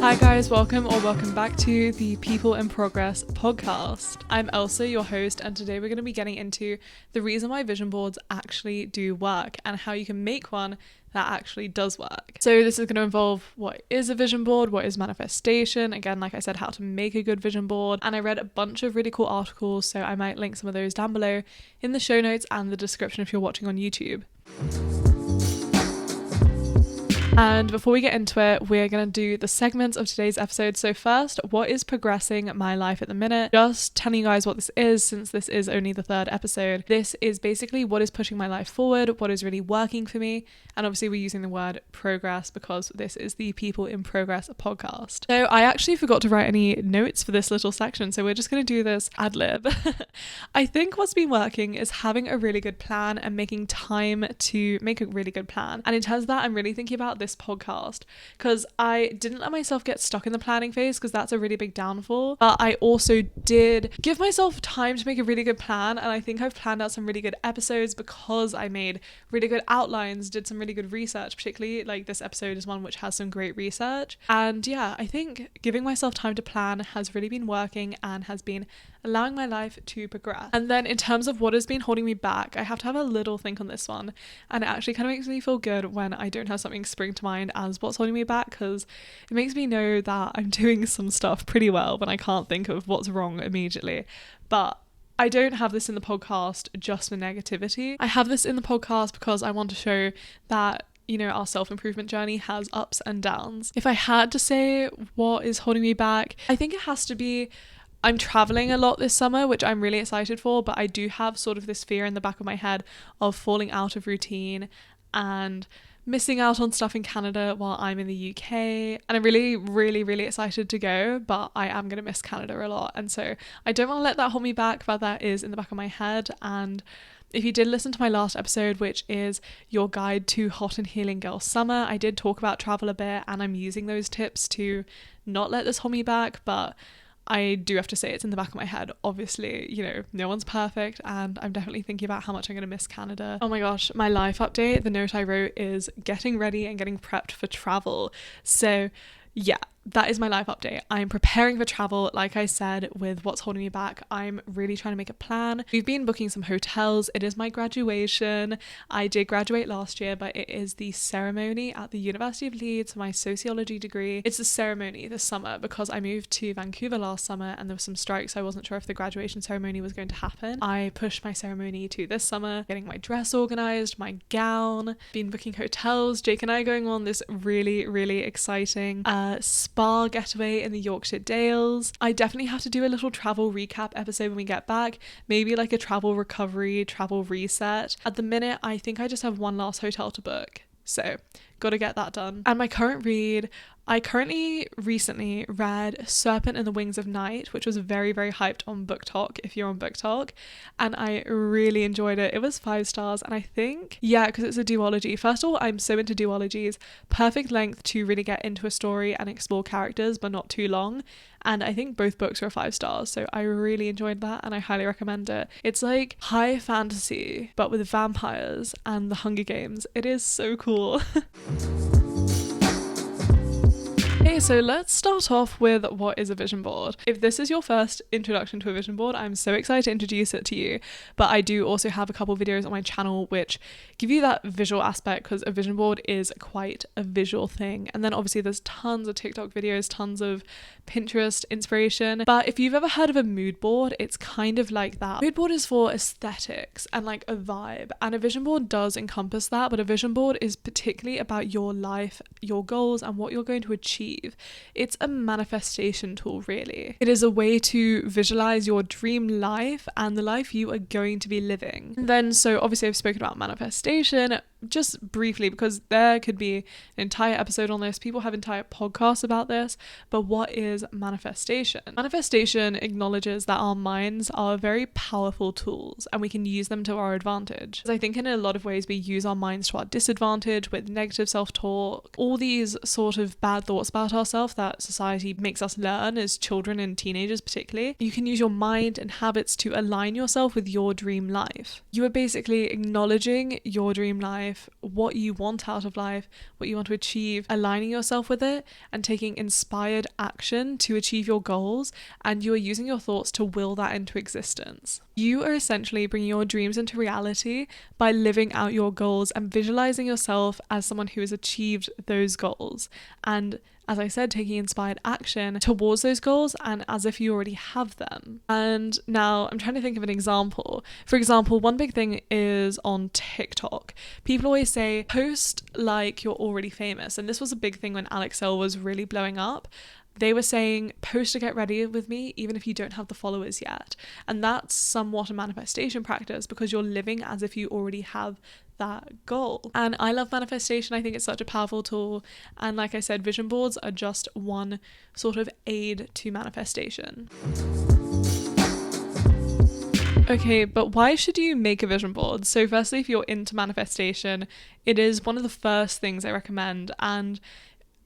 Hi guys, welcome back to the People in Progress podcast. I'm Elsa, your host, and today we're going to be getting into the reason why vision boards actually do work and how you can make one that actually does work. So this is going to involve what is a vision board, what is manifestation, again, like I said, how to make a good vision board, and I read a bunch of really cool articles, so I might link some of those down below in the show notes and the description if you're watching on YouTube. And before we get into it, we're going to do the segments of today's episode. So first, what is progressing my life at the minute? Just telling you guys what this is, since this is only the third episode. This is basically what is pushing my life forward, what is really working for me. And obviously we're using the word progress because this is the People in Progress podcast. So I actually forgot to write any notes for this little section, so we're just going to do this ad lib. I think what's been working is having a really good plan and making time to make a really good plan. And in terms of that, I'm really thinking about this podcast because I didn't let myself get stuck in the planning phase because that's a really big downfall, but I also did give myself time to make a really good plan, and I think I've planned out some really good episodes because I made really good outlines, did some really good research, particularly like this episode is one which has some great research. And yeah, I think giving myself time to plan has really been working and has been allowing my life to progress. And then in terms of what has been holding me back, I have to have a little think on this one, and it actually kind of makes me feel good when I don't have something spring to mind as what's holding me back, because it makes me know that I'm doing some stuff pretty well when I can't think of what's wrong immediately. But I don't have this in the podcast just for negativity. I have this in the podcast because I want to show that, you know, our self-improvement journey has ups and downs. If I had to say what is holding me back, I think it has to be I'm traveling a lot this summer, which I'm really excited for, but I do have sort of this fear in the back of my head of falling out of routine and missing out on stuff in Canada while I'm in the UK. And I'm really, really, really excited to go, but I am going to miss Canada a lot. And so I don't want to let that hold me back, but that is in the back of my head. And if you did listen to my last episode, which is your guide to hot and healing girl summer, I did talk about travel a bit, and I'm using those tips to not let this hold me back, but I do have to say it's in the back of my head. Obviously, you know, no one's perfect, and I'm definitely thinking about how much I'm going to miss Canada. Oh my gosh, my life update, the note I wrote is getting ready and getting prepped for travel. So yeah, that is my life update. I'm preparing for travel, like I said, with what's holding me back. I'm really trying to make a plan. We've been booking some hotels. It is my graduation. I did graduate last year, but it is the ceremony at the University of Leeds for my sociology degree. It's the ceremony this summer because I moved to Vancouver last summer and there were some strikes, so I wasn't sure if the graduation ceremony was going to happen. I pushed my ceremony to this summer, getting my dress organized, my gown, been booking hotels. Jake and I are going on this really, really exciting spa getaway in the Yorkshire Dales. I definitely have to do a little travel recap episode when we get back, maybe like a travel recovery, travel reset. At the minute, I think I just have one last hotel to book, so gotta get that done. And my current read, I recently read Serpent and the Wings of Night, which was very, very hyped on BookTok, if you're on BookTok, and I really enjoyed it. It was 5 stars, and I think, yeah, because it's a duology. First of all, I'm so into duologies. Perfect length to really get into a story and explore characters, but not too long. And I think both books are 5 stars, so I really enjoyed that, and I highly recommend it. It's like high fantasy, but with vampires and the Hunger Games. It is so cool. Okay, so let's start off with what is a vision board. If this is your first introduction to a vision board, I'm so excited to introduce it to you, but I do also have a couple videos on my channel which give you that visual aspect, because a vision board is quite a visual thing. And then obviously there's tons of TikTok videos, tons of Pinterest inspiration. But if you've ever heard of a mood board, it's kind of like that. Mood board is for aesthetics and like a vibe, and a vision board does encompass that, but a vision board is particularly about your life, your goals, and what you're going to achieve. It's a manifestation tool, really. It is a way to visualize your dream life and the life you are going to be living. And then, so obviously I've spoken about manifestation just briefly because there could be an entire episode on this. People have entire podcasts about this, but what is manifestation? Manifestation acknowledges that our minds are very powerful tools and we can use them to our advantage. I think in a lot of ways we use our minds to our disadvantage with negative self-talk, all these sort of bad thoughts about ourselves that society makes us learn as children and teenagers particularly. You can use your mind and habits to align yourself with your dream life. You are basically acknowledging your dream life, what you want out of life, what you want to achieve, aligning yourself with it, and taking inspired action to achieve your goals, and you are using your thoughts to will that into existence. You are essentially bringing your dreams into reality by living out your goals and visualizing yourself as someone who has achieved those goals. And as I said, taking inspired action towards those goals and as if you already have them. And now I'm trying to think of an example. For example, one big thing is on TikTok. People always say, post like you're already famous. And this was a big thing when Alex Elle was really blowing up. They were saying, post to get ready with me, even if you don't have the followers yet. And that's somewhat a manifestation practice because you're living as if you already have that goal. And I love manifestation. I think it's such a powerful tool. And like I said, vision boards are just one sort of aid to manifestation. Okay, but why should you make a vision board? So firstly, if you're into manifestation, it is one of the first things I recommend. And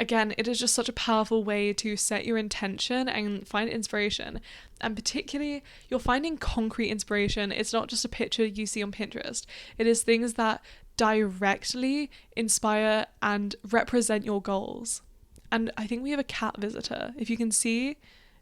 again, it is just such a powerful way to set your intention and find inspiration. And particularly, you're finding concrete inspiration. It's not just a picture you see on Pinterest. It is things that directly inspire and represent your goals. And I think we have a cat visitor. If you can see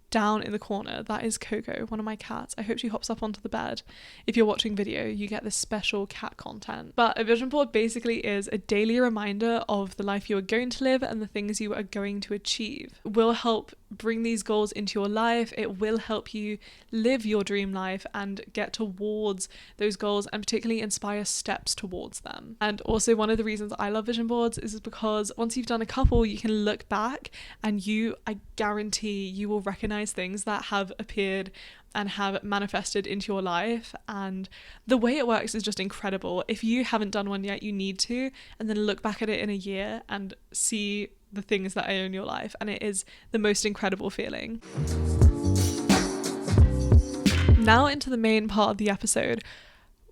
down in the corner, that is Coco, one of my cats. I hope she hops up onto the bed. If you're watching video, you get this special cat content. But a vision board basically is a daily reminder of the life you are going to live and the things you are going to achieve. It will help bring these goals into your life. It will help you live your dream life and get towards those goals and particularly inspire steps towards them. And also one of the reasons I love vision boards is because once you've done a couple, you can look back and I guarantee you will recognize things that have appeared and have manifested into your life. And the way it works is just incredible. If you haven't done one yet, you need to, and then look back at it in a year and see the things that own your life, and it is the most incredible feeling. Now into the main part of the episode.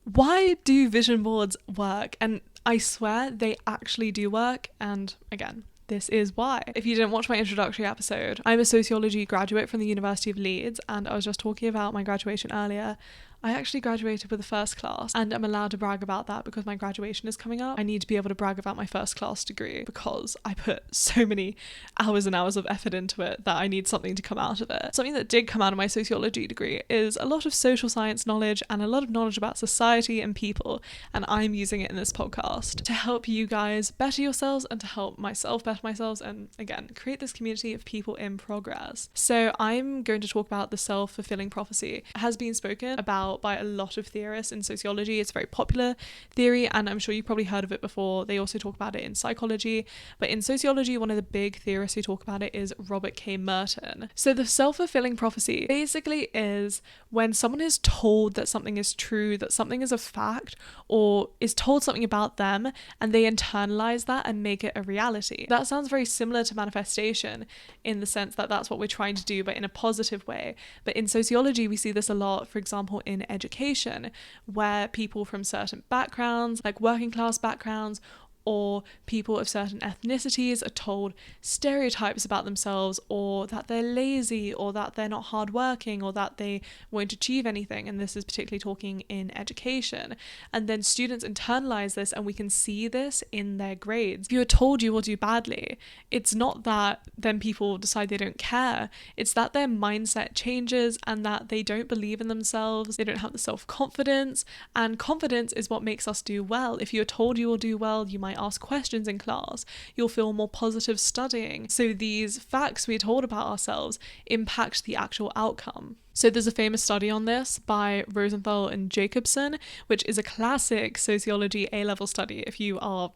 Why do vision boards work? And I swear they actually do work, and again, this is why. If you didn't watch my introductory episode, I'm a sociology graduate from the University of Leeds, and I was just talking about my graduation earlier. I actually graduated with a first class, and I'm allowed to brag about that because my graduation is coming up. I need to be able to brag about my first class degree because I put so many hours and hours of effort into it that I need something to come out of it. Something that did come out of my sociology degree is a lot of social science knowledge and a lot of knowledge about society and people, and I'm using it in this podcast to help you guys better yourselves and to help myself better myself and, again, create this community of people in progress. So I'm going to talk about the self-fulfilling prophecy. It has been spoken about by a lot of theorists in sociology. It's a very popular theory, and I'm sure you've probably heard of it before. They also talk about it in psychology, but in sociology, one of the big theorists who talk about it is Robert K. Merton. So the self-fulfilling prophecy basically is when someone is told that something is true, that something is a fact, or is told something about them, and they internalize that and make it a reality. That sounds very similar to manifestation in the sense that that's what we're trying to do, but in a positive way. But in sociology, we see this a lot, for example, in education, where people from certain backgrounds, like working class backgrounds, or people of certain ethnicities are told stereotypes about themselves, or that they're lazy, or that they're not hardworking, or that they won't achieve anything. And this is particularly talking in education. And then students internalize this, and we can see this in their grades. If you're told you will do badly, it's not that then people decide they don't care. It's that their mindset changes and that they don't believe in themselves. They don't have the self-confidence, and confidence is what makes us do well. If you're told you will do well, you might ask questions in class, you'll feel more positive studying. So these facts we're told about ourselves impact the actual outcome. So there's a famous study on this by Rosenthal and Jacobson, which is a classic sociology A-level study if you are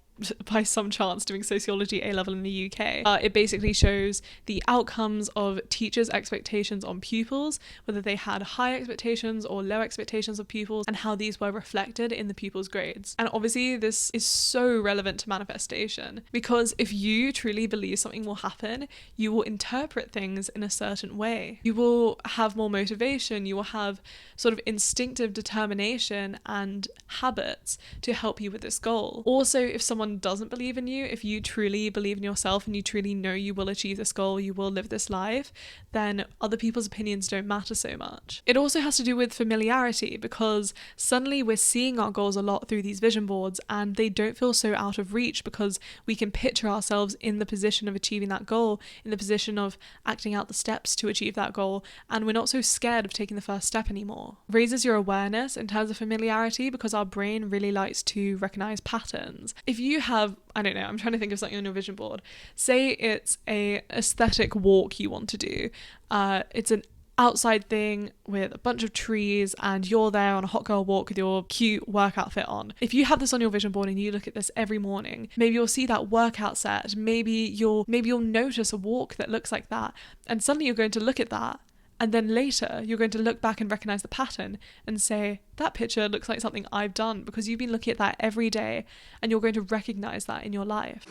by some chance doing sociology A-level in the UK. It basically shows the outcomes of teachers' expectations on pupils, whether they had high expectations or low expectations of pupils, and how these were reflected in the pupils' grades. And obviously this is so relevant to manifestation, because if you truly believe something will happen, you will interpret things in a certain way. You will have more motivation, you will have sort of instinctive determination and habits to help you with this goal. Also, if someone someone doesn't believe in you, if you truly believe in yourself and you truly know you will achieve this goal, you will live this life, then other people's opinions don't matter so much. It also has to do with familiarity, because suddenly we're seeing our goals a lot through these vision boards and they don't feel so out of reach because we can picture ourselves in the position of achieving that goal, in the position of acting out the steps to achieve that goal, and we're not so scared of taking the first step anymore. Raises your awareness in terms of familiarity because our brain really likes to recognize patterns. If you have, I don't know, I'm trying to think of something on your vision board. Say it's a aesthetic walk you want to do. It's an outside thing with a bunch of trees and you're there on a hot girl walk with your cute work outfit on. If you have this on your vision board and you look at this every morning, maybe you'll see that workout set, maybe you'll notice a walk that looks like that, and suddenly you're going to look at that, and then later you're going to look back and recognize the pattern and say, that picture looks like something I've done, because you've been looking at that every day and you're going to recognize that in your life.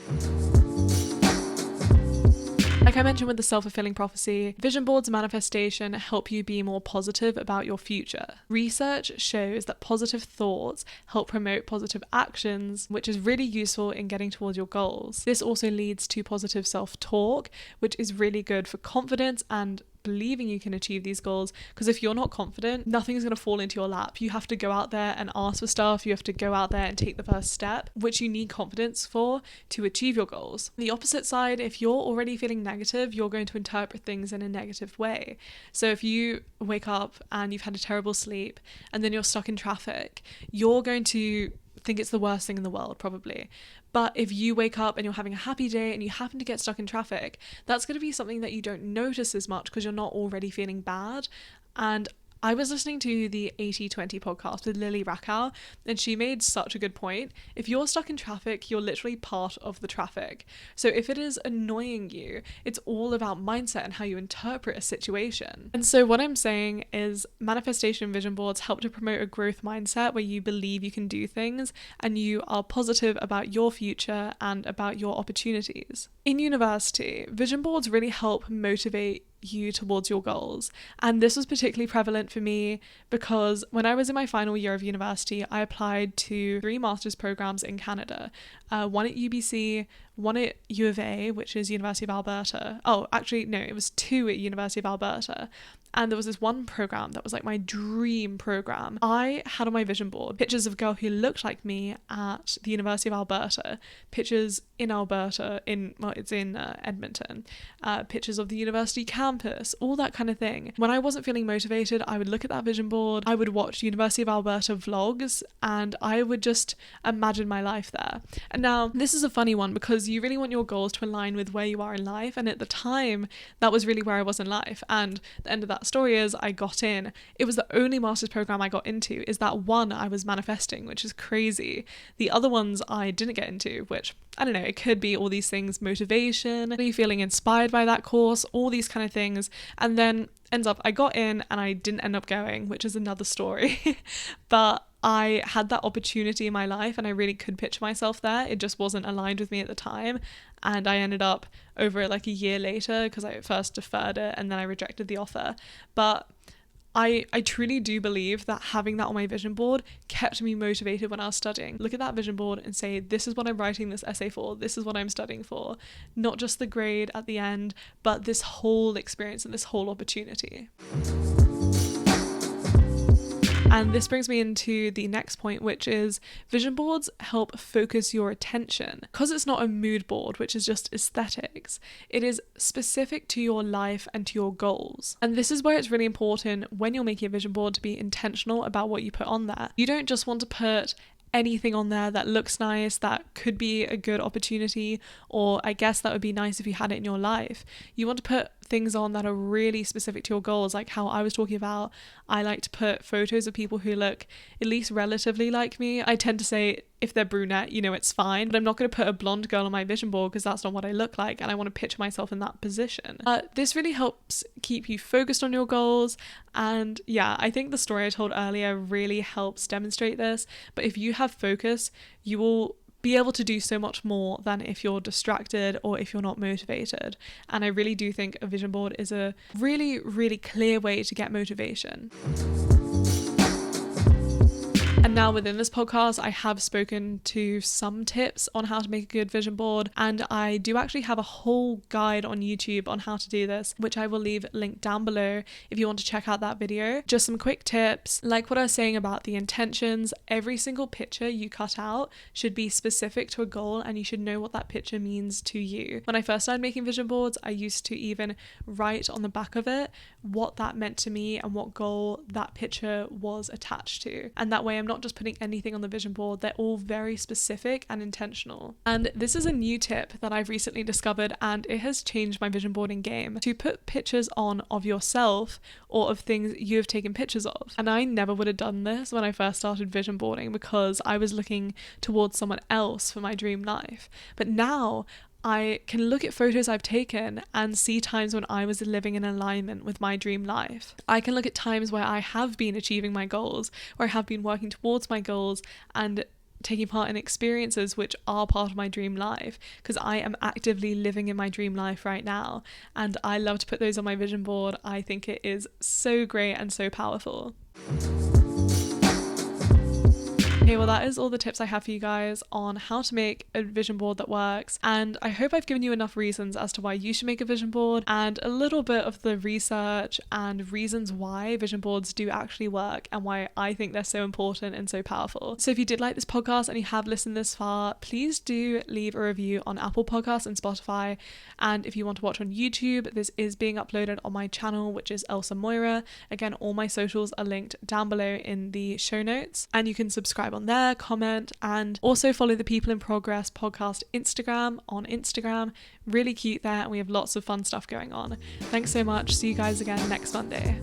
Like I mentioned with the self-fulfilling prophecy, vision boards and manifestation help you be more positive about your future. Research shows that positive thoughts help promote positive actions, which is really useful in getting towards your goals. This also leads to positive self-talk, which is really good for confidence and believing you can achieve these goals, because if you're not confident, nothing's going to fall into your lap. You have to go out there and ask for stuff. You have to go out there and take the first step, which you need confidence for to achieve your goals. The opposite side, if you're already feeling negative, you're going to interpret things in a negative way. So if you wake up and you've had a terrible sleep and then you're stuck in traffic, you're going to think it's the worst thing in the world, probably. But if you wake up and you're having a happy day and you happen to get stuck in traffic, that's going to be something that you don't notice as much because you're not already feeling bad. And I was listening to the 80/20 podcast with Lily Rakow, and she made such a good point. If you're stuck in traffic, you're literally part of the traffic. So if it is annoying you, it's all about mindset and how you interpret a situation. And so what I'm saying is manifestation vision boards help to promote a growth mindset where you believe you can do things and you are positive about your future and about your opportunities. In university, vision boards really help motivate you towards your goals, and this was particularly prevalent for me because when I was in my final year of university, I applied to 3 master's programs in Canada, one at UBC, one at U of A, which is University of Alberta. Oh, actually no, it was 2 at University of Alberta. And there was this one program that was like my dream program. I had on my vision board pictures of a girl who looked like me at the University of Alberta, pictures in Alberta, it's in Edmonton, pictures of the university campus, all that kind of thing. When I wasn't feeling motivated, I would look at that vision board, I would watch University of Alberta vlogs, and I would just imagine my life there. And now, this is a funny one because you really want your goals to align with where you are in life, and at the time, that was really where I was in life. And the end of that story is I got in. It was the only master's program I got into. Is that one I was manifesting, which is crazy. The other ones I didn't get into, which I don't know, it could be all these things, motivation, really feeling inspired by that course, all these kind of things. And then ends up I got in and I didn't end up going, which is another story. But I had that opportunity in my life and I really could picture myself there. It just wasn't aligned with me at the time. And I ended up over like a year later, because I first deferred it and then I rejected the offer. But I truly do believe that having that on my vision board kept me motivated when I was studying. Look at that vision board and say, this is what I'm writing this essay for, this is what I'm studying for. Not just the grade at the end, but this whole experience and this whole opportunity. And this brings me into the next point, which is vision boards help focus your attention. Because it's not a mood board, which is just aesthetics, it is specific to your life and to your goals. And this is where it's really important when you're making a vision board to be intentional about what you put on there. You don't just want to put anything on there that looks nice, that could be a good opportunity, or I guess that would be nice if you had it in your life. You want to put things on that are really specific to your goals, like how I was talking about. I like to put photos of people who look at least relatively like me. I tend to say if they're brunette, it's fine, but I'm not going to put a blonde girl on my vision board because that's not what I look like, and I want to picture myself in that position. This really helps keep you focused on your goals, and yeah, I think the story I told earlier really helps demonstrate this. But if you have focus, you will be able to do so much more than if you're distracted or if you're not motivated. And I really do think a vision board is a really, really clear way to get motivation. And Now within this podcast, I have spoken to some tips on how to make a good vision board, and I do actually have a whole guide on YouTube on how to do this, which I will leave linked down below if you want to check out that video. Just some quick tips, like what I was saying about the intentions. Every single picture you cut out should be specific to a goal, and you should know what that picture means to you. When I first started making vision boards, I used to even write on the back of it what that meant to me and what goal that picture was attached to. And that way I'm not just putting anything on the vision board, they're all very specific and intentional. And this is a new tip that I've recently discovered, and it has changed my vision boarding game, to put pictures on of yourself or of things you have taken pictures of. And I never would have done this when I first started vision boarding because I was looking towards someone else for my dream life. But now I can look at photos I've taken and see times when I was living in alignment with my dream life. I can look at times where I have been achieving my goals, where I have been working towards my goals and taking part in experiences which are part of my dream life, because I am actively living in my dream life right now, and I love to put those on my vision board. I think it is so great and so powerful. Okay, well that is all the tips I have for you guys on how to make a vision board that works, and I hope I've given you enough reasons as to why you should make a vision board and a little bit of the research and reasons why vision boards do actually work and why I think they're so important and so powerful. So if you did like this podcast and you have listened this far, please do leave a review on Apple Podcasts and Spotify, and if you want to watch on YouTube, this is being uploaded on my channel, which is Elsa Moira. Again, all my socials are linked down below in the show notes, and you can subscribe on there, comment, and also follow the People in Progress podcast Instagram on Instagram. Really cute there, and we have lots of fun stuff going on. Thanks so much. See you guys again next Monday.